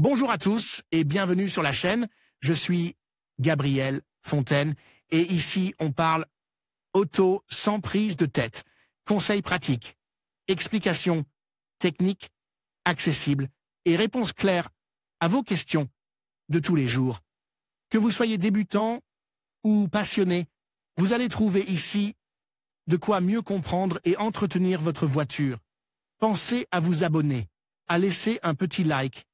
Bonjour à tous et bienvenue sur la chaîne. Je suis Gabriel Fontaine et ici on parle auto sans prise de tête. Conseils pratiques, explications techniques, accessibles et réponses claires à vos questions de tous les jours. Que vous soyez débutant ou passionné, vous allez trouver ici de quoi mieux comprendre et entretenir votre voiture. Pensez à vous abonner, à laisser un petit like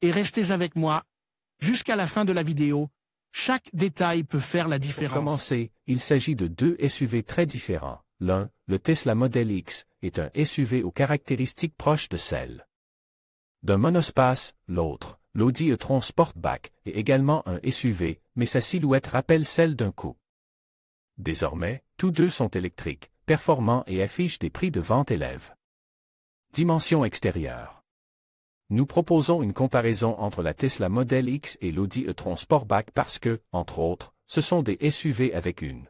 et restez avec moi jusqu'à la fin de la vidéo. Chaque détail peut faire la différence. Pour commencer, il s'agit de deux SUV très différents. L'un, le Tesla Model X, est un SUV aux caractéristiques proches de celles d'un monospace. L'autre, l'Audi e-tron Sportback, est également un SUV, mais sa silhouette rappelle celle d'un coupe. Désormais, tous deux sont électriques, performants et affichent des prix de vente élèves. Dimension extérieure. Nous proposons une comparaison entre la Tesla Model X et l'Audi e-tron Sportback parce que, entre autres, ce sont des SUV avec une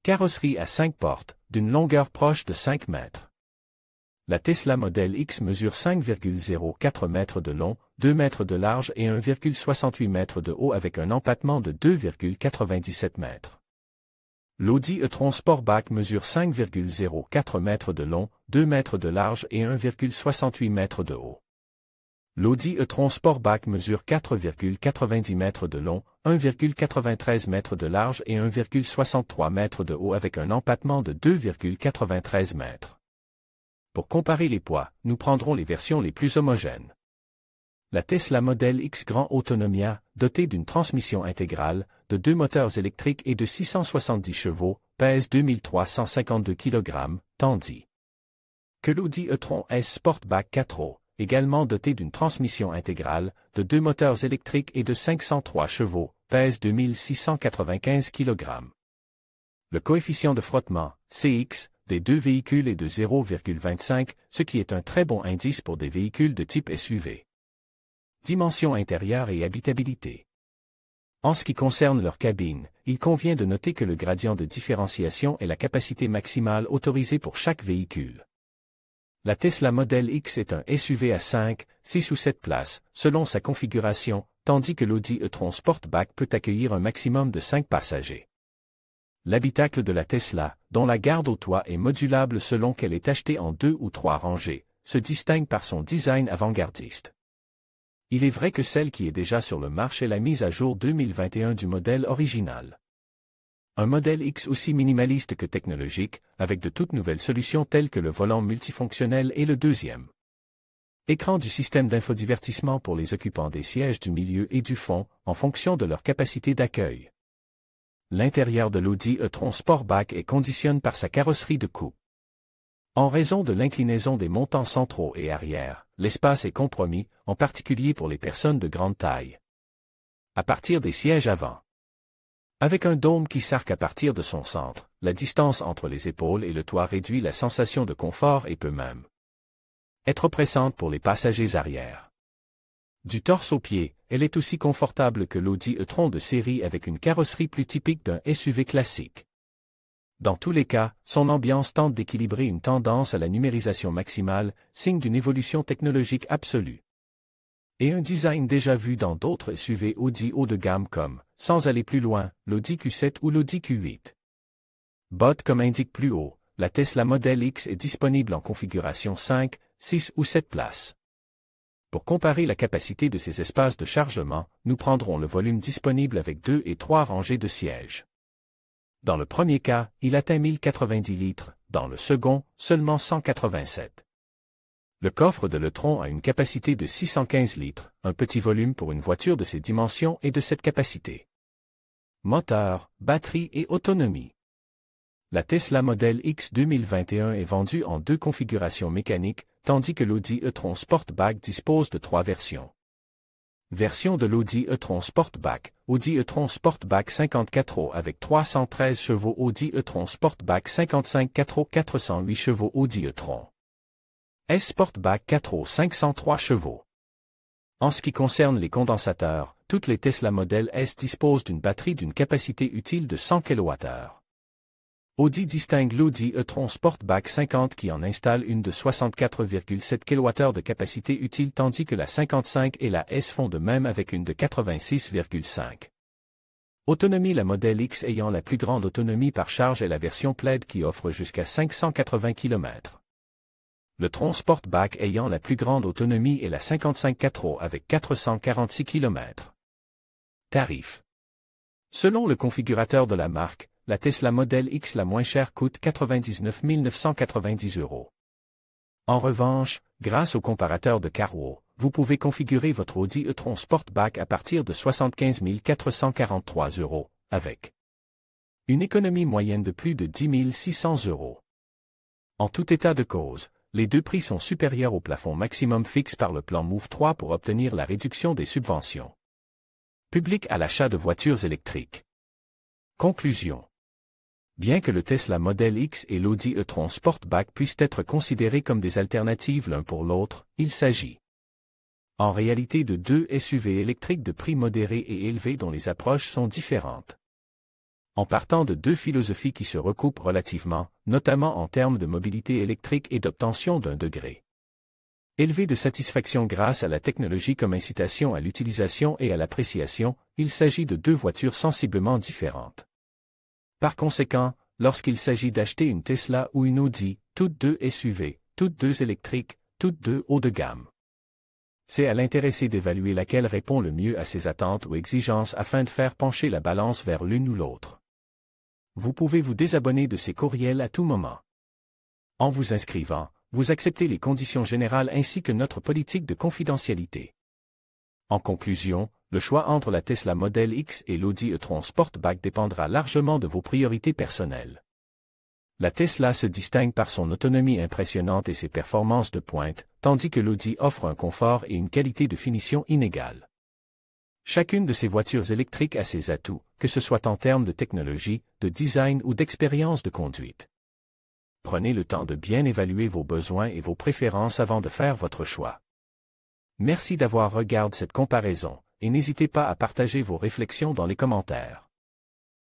carrosserie à 5 portes, d'une longueur proche de 5 mètres. La Tesla Model X mesure 5,04 mètres de long, 2 mètres de large et 1,68 mètres de haut avec un empattement de 2,97 mètres. L'Audi e-tron Sportback mesure 5,04 mètres de long, 2 mètres de large et 1,68 mètres de haut. L'Audi e-tron Sportback mesure 4,90 mètres de long, 1,93 mètres de large et 1,63 mètres de haut avec un empattement de 2,93 mètres. Pour comparer les poids, nous prendrons les versions les plus homogènes. La Tesla Model X Grand Autonomia, dotée d'une transmission intégrale, de 2 moteurs électriques et de 670 chevaux, pèse 2352 kg, tandis que l'Audi e-tron S Sportback 4 également doté d'une transmission intégrale, de 2 moteurs électriques et de 503 chevaux, pèse 2695 kg. Le coefficient de frottement, CX, des deux véhicules est de 0,25, ce qui est un très bon indice pour des véhicules de type SUV. Dimension intérieure et habitabilité. En ce qui concerne leur cabine, il convient de noter que le gradient de différenciation est la capacité maximale autorisée pour chaque véhicule. La Tesla Model X est un SUV à 5, 6 ou 7 places, selon sa configuration, tandis que l'Audi e-tron Sportback peut accueillir un maximum de 5 passagers. L'habitacle de la Tesla, dont la garde au toit est modulable selon qu'elle est achetée en 2 ou 3 rangées, se distingue par son design avant-gardiste. Il est vrai que celle qui est déjà sur le marché est la mise à jour 2021 du modèle original. Un modèle X aussi minimaliste que technologique, avec de toutes nouvelles solutions telles que le volant multifonctionnel et le deuxième écran du système d'infodivertissement pour les occupants des sièges du milieu et du fond, en fonction de leur capacité d'accueil. L'intérieur de l'Audi e-tron Sportback est conditionné par sa carrosserie de coupe. En raison de l'inclinaison des montants centraux et arrière, l'espace est compromis, en particulier pour les personnes de grande taille. À partir des sièges avant. Avec un dôme qui s'arc à partir de son centre, la distance entre les épaules et le toit réduit la sensation de confort et peut même être oppressante pour les passagers arrière. Du torse aux pieds, elle est aussi confortable que l'Audi e-tron de série avec une carrosserie plus typique d'un SUV classique. Dans tous les cas, son ambiance tente d'équilibrer une tendance à la numérisation maximale, signe d'une évolution technologique absolue. Et un design déjà vu dans d'autres SUV Audi haut de gamme comme, sans aller plus loin, l'Audi Q7 ou l'Audi Q8. Botte comme indique plus haut, la Tesla Model X est disponible en configuration 5, 6 ou 7 places. Pour comparer la capacité de ces espaces de chargement, nous prendrons le volume disponible avec 2 et 3 rangées de sièges. Dans le premier cas, il atteint 1090 litres, dans le second, seulement 187. Le coffre de l'e-tron a une capacité de 615 litres, un petit volume pour une voiture de ces dimensions et de cette capacité. Moteur, batterie et autonomie. La Tesla Model X 2021 est vendue en 2 configurations mécaniques, tandis que l'Audi e-tron Sportback dispose de 3 versions. Version de l'Audi e-tron Sportback, Audi e-tron Sportback 54 avec 313 chevaux, Audi e-tron Sportback 55 408 chevaux, Audi e-tron S Sportback 503 chevaux. En ce qui concerne les condensateurs, toutes les Tesla Model S disposent d'une batterie d'une capacité utile de 100 kWh. Audi distingue l'Audi e-tron Sportback 50 qui en installe une de 64,7 kWh de capacité utile tandis que la 55 et la S font de même avec une de 86,5. Autonomie. La modèle X ayant la plus grande autonomie par charge est la version Plaid qui offre jusqu'à 580 km. Le Tron Sportback ayant la plus grande autonomie est la 55 4 avec 446 km. Tarif. Selon le configurateur de la marque, la Tesla Model X la moins chère coûte 99 990 €. En revanche, grâce au comparateur de Carwow, vous pouvez configurer votre Audi e-tron Sportback à partir de 75 443 €, avec une économie moyenne de plus de 10 600 €. En tout état de cause, les deux prix sont supérieurs au plafond maximum fixe par le plan Move 3 pour obtenir la réduction des subventions publiques à l'achat de voitures électriques. Conclusion. Bien que le Tesla Model X et l'Audi e-tron Sportback puissent être considérés comme des alternatives l'un pour l'autre, il s'agit en réalité de deux SUV électriques de prix modéré et élevé dont les approches sont différentes. En partant de deux philosophies qui se recoupent relativement, notamment en termes de mobilité électrique et d'obtention d'un degré élevé de satisfaction grâce à la technologie comme incitation à l'utilisation et à l'appréciation, il s'agit de deux voitures sensiblement différentes. Par conséquent, lorsqu'il s'agit d'acheter une Tesla ou une Audi, toutes deux SUV, toutes deux électriques, toutes deux haut de gamme, c'est à l'intéressé d'évaluer laquelle répond le mieux à ses attentes ou exigences afin de faire pencher la balance vers l'une ou l'autre. Vous pouvez vous désabonner de ces courriels à tout moment. En vous inscrivant, vous acceptez les conditions générales ainsi que notre politique de confidentialité. En conclusion, le choix entre la Tesla Model X et l'Audi e-tron Sportback dépendra largement de vos priorités personnelles. La Tesla se distingue par son autonomie impressionnante et ses performances de pointe, tandis que l'Audi offre un confort et une qualité de finition inégale. Chacune de ces voitures électriques a ses atouts, que ce soit en termes de technologie, de design ou d'expérience de conduite. Prenez le temps de bien évaluer vos besoins et vos préférences avant de faire votre choix. Merci d'avoir regardé cette comparaison, et n'hésitez pas à partager vos réflexions dans les commentaires.